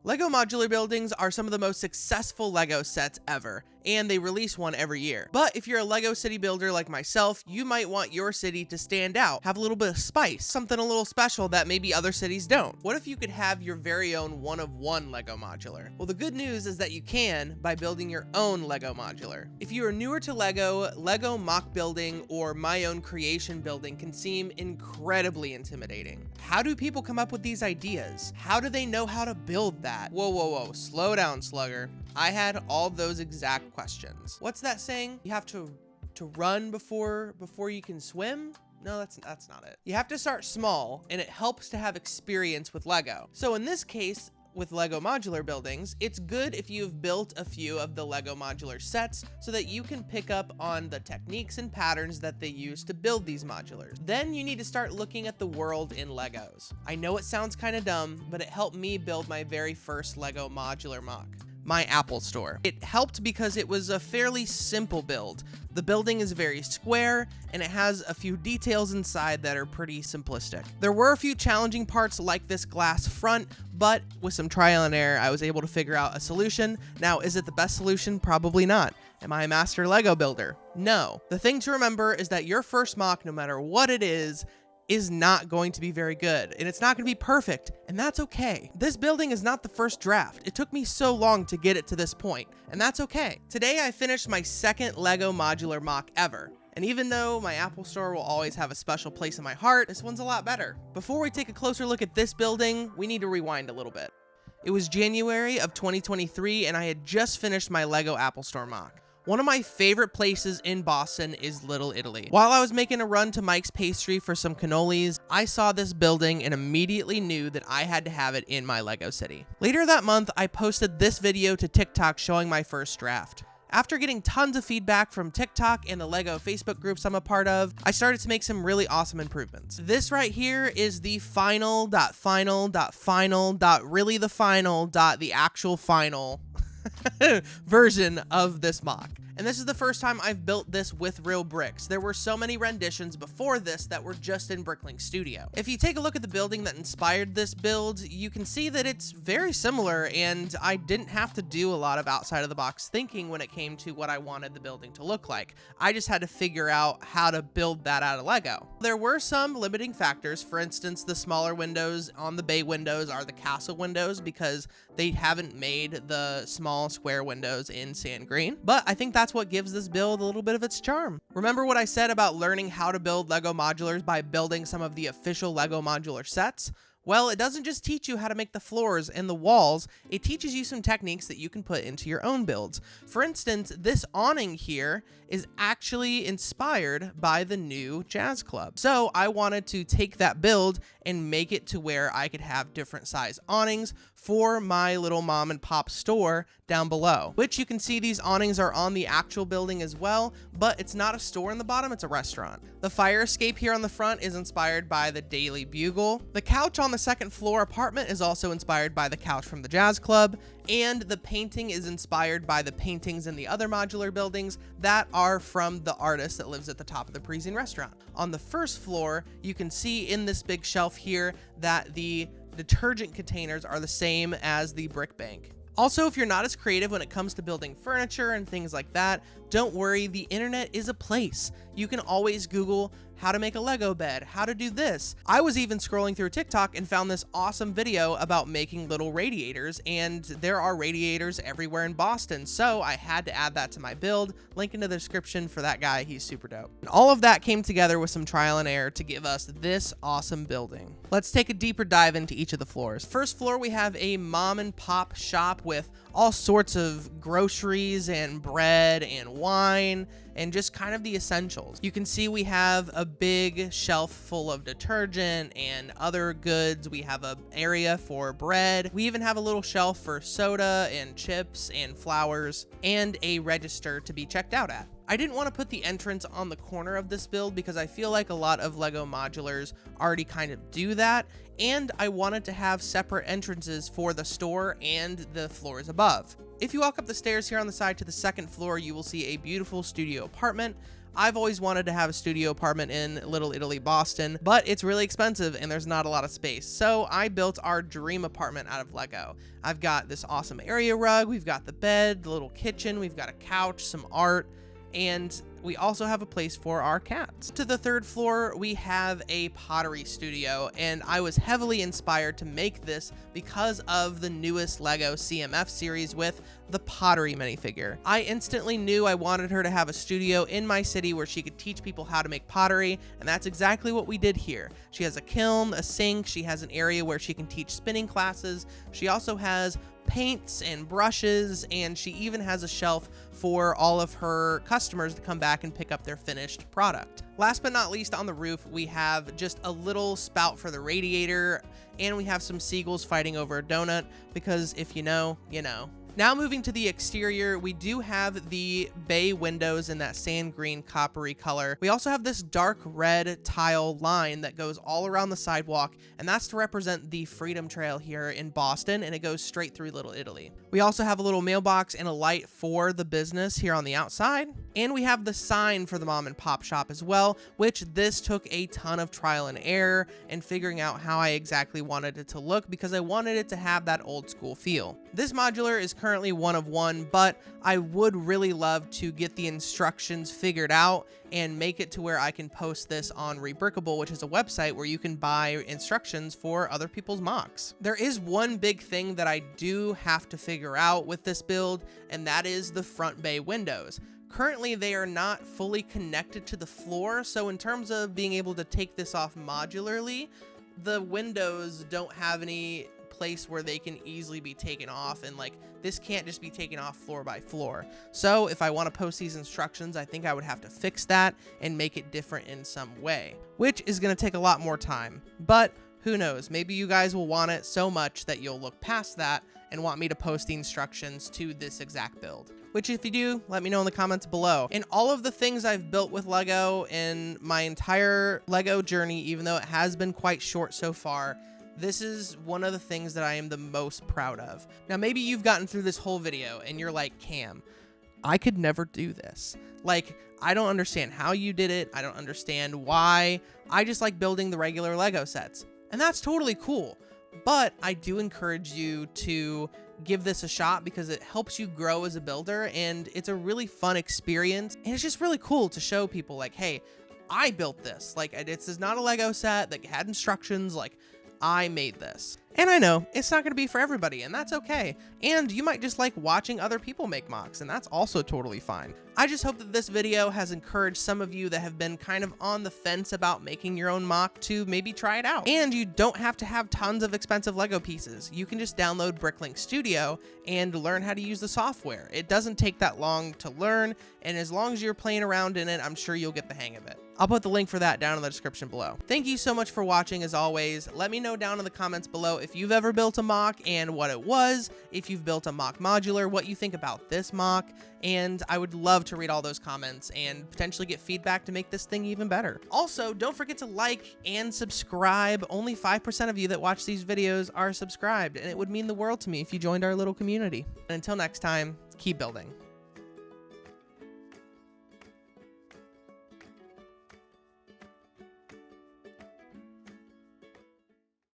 Lego modular buildings are some of the most successful Lego sets ever, and they release one every year. But if you're a Lego city builder like myself, you might want your city to stand out, have a little bit of spice, something a little special that maybe other cities don't. What if you could have your very own one-of-one Lego modular? Well, the good news is that you can by building your own Lego modular. If you are newer to Lego, Lego mock building or my own creation building can seem incredibly intimidating. How do people come up with these ideas? How do they know how to build that? Whoa, slow down, slugger. I had all those exact questions. What's that saying? You have to run before you can swim? No, that's not it. You have to start small, and it helps to have experience with Lego. So in this case, with Lego modular buildings, it's good if you've built a few of the Lego modular sets so that you can pick up on the techniques and patterns that they use to build these modulars. Then you need to start looking at the world in Legos. I know it sounds kind of dumb, but it helped me build my very first Lego modular mock. My Apple Store. It helped because it was a fairly simple build. The building is very square, and it has a few details inside that are pretty simplistic. There were a few challenging parts like this glass front, but with some trial and error, I was able to figure out a solution. Now, is it the best solution? Probably not. Am I a master Lego builder? No. The thing to remember is that your first mock, no matter what it is not going to be very good, and it's not going to be perfect, and that's okay. This building is not the first draft. It took me so long to get it to this point, and that's okay. Today I finished my second Lego modular mock ever, and even though my Apple Store will always have a special place in my heart, this one's a lot better. Before we take a closer look at this building, we need to rewind a little bit. It was January of 2023, and I had just finished my Lego Apple Store mock. One of my favorite places in Boston is Little Italy. While I was making a run to Mike's Pastry for some cannolis, I saw this building and immediately knew that I had to have it in my Lego city. Later that month, I posted this video to TikTok showing my first draft. After getting tons of feedback from TikTok and the Lego Facebook groups I'm a part of, I started to make some really awesome improvements. This right here is the the actual final version of this mock. And this is the first time I've built this with real bricks. There were so many renditions before this that were just in Bricklink Studio. If you take a look at the building that inspired this build, you can see that it's very similar, and I didn't have to do a lot of outside of the box thinking when it came to what I wanted the building to look like. I just had to figure out how to build that out of Lego. There were some limiting factors. For instance, the smaller windows on the bay windows are the castle windows because they haven't made the small square windows in sand green, but I think that's what gives this build a little bit of its charm. Remember what I said about learning how to build Lego modulars by building some of the official Lego modular sets? Well, it doesn't just teach you how to make the floors and the walls, it teaches you some techniques that you can put into your own builds. For instance, this awning here is actually inspired by the new jazz club. So I wanted to take that build and make it to where I could have different size awnings for my little mom and pop store down below, which you can see these awnings are on the actual building as well, but it's not a store in the bottom, it's a restaurant. The fire escape here on the front is inspired by the Daily Bugle. The couch on the second floor apartment is also inspired by the couch from the jazz club, and the painting is inspired by the paintings in the other modular buildings that are from the artist that lives at the top of the Parisian restaurant. On the first floor, you can see in this big shelf here that the detergent containers are the same as the brick bank. Also, if you're not as creative when it comes to building furniture and things like that, don't worry, the internet is a place. You can always Google how to make a Lego bed, how to do this. I was even scrolling through TikTok and found this awesome video about making little radiators, and there are radiators everywhere in Boston, so I had to add that to my build. Link in the description for that guy, he's super dope. And all of that came together with some trial and error to give us this awesome building. Let's take a deeper dive into each of the floors. First floor, we have a mom and pop shop with all sorts of groceries and bread and wine and just kind of the essentials. You can see we have a big shelf full of detergent and other goods. We have an area for bread. We even have a little shelf for soda and chips and flowers and a register to be checked out at. I didn't want to put the entrance on the corner of this build because I feel like a lot of Lego modulars already kind of do that, and I wanted to have separate entrances for the store and the floors above. If you walk up the stairs here on the side to the second floor, you will see a beautiful studio apartment. I've always wanted to have a studio apartment in Little Italy, Boston, but it's really expensive and there's not a lot of space. So I built our dream apartment out of Lego. I've got this awesome area rug, we've got the bed, the little kitchen, we've got a couch, some art, and we also have a place for our cats. To the third floor, we have a pottery studio, and I was heavily inspired to make this because of the newest Lego CMF series with the pottery minifigure. I instantly knew I wanted her to have a studio in my city where she could teach people how to make pottery, and that's exactly what we did here. She has a kiln, a sink, she has an area where she can teach spinning classes, she also has paints and brushes, and she even has a shelf for all of her customers to come back and pick up their finished product. Last but not least, on the roof, we have just a little spout for the radiator, and we have some seagulls fighting over a donut, because if you know, you know. Now moving to the exterior, we do have the bay windows in that sand green coppery color. We also have this dark red tile line that goes all around the sidewalk, and that's to represent the Freedom Trail here in Boston, and it goes straight through Little Italy. We also have a little mailbox and a light for the business here on the outside, and we have the sign for the mom and pop shop as well, which this took a ton of trial and error and figuring out how I exactly wanted it to look, because I wanted it to have that old school feel. This modular is currently one of one, but I would really love to get the instructions figured out and make it to where I can post this on Rebrickable, which is a website where you can buy instructions for other people's mocks. There is one big thing that I do have to figure out with this build, and that is the front bay windows. Currently, they are not fully connected to the floor, so in terms of being able to take this off modularly, the windows don't have any place where they can easily be taken off, and like this can't just be taken off floor by floor. So if I want to post these instructions, I think I would have to fix that and make it different in some way, which is going to take a lot more time. But who knows, maybe you guys will want it so much that you'll look past that and want me to post the instructions to this exact build. Which if you do, let me know in the comments below. And all of the things I've built with Lego in my entire Lego journey, even though it has been quite short so far, this is one of the things that I am the most proud of. Now, maybe you've gotten through this whole video and you're like, Cam, I could never do this. Like, I don't understand how you did it. I don't understand why. I just like building the regular Lego sets. And that's totally cool. But I do encourage you to give this a shot because it helps you grow as a builder, and it's a really fun experience. And it's just really cool to show people like, hey, I built this. Like, this is not a Lego set that had instructions. Like, I made this. And I know it's not going to be for everybody, and that's okay. And you might just like watching other people make mocks, and that's also totally fine. I just hope that this video has encouraged some of you that have been kind of on the fence about making your own mock to maybe try it out. And you don't have to have tons of expensive Lego pieces. You can just download Bricklink Studio and learn how to use the software. It doesn't take that long to learn, and as long as you're playing around in it, I'm sure you'll get the hang of it. I'll put the link for that down in the description below. Thank you so much for watching as always. Let me know down in the comments below if you've ever built a mock and what it was, if you've built a mock modular, what you think about this mock, and I would love to read all those comments and potentially get feedback to make this thing even better. Also, don't forget to like and subscribe. Only 5% of you that watch these videos are subscribed, and it would mean the world to me if you joined our little community. And until next time, keep building.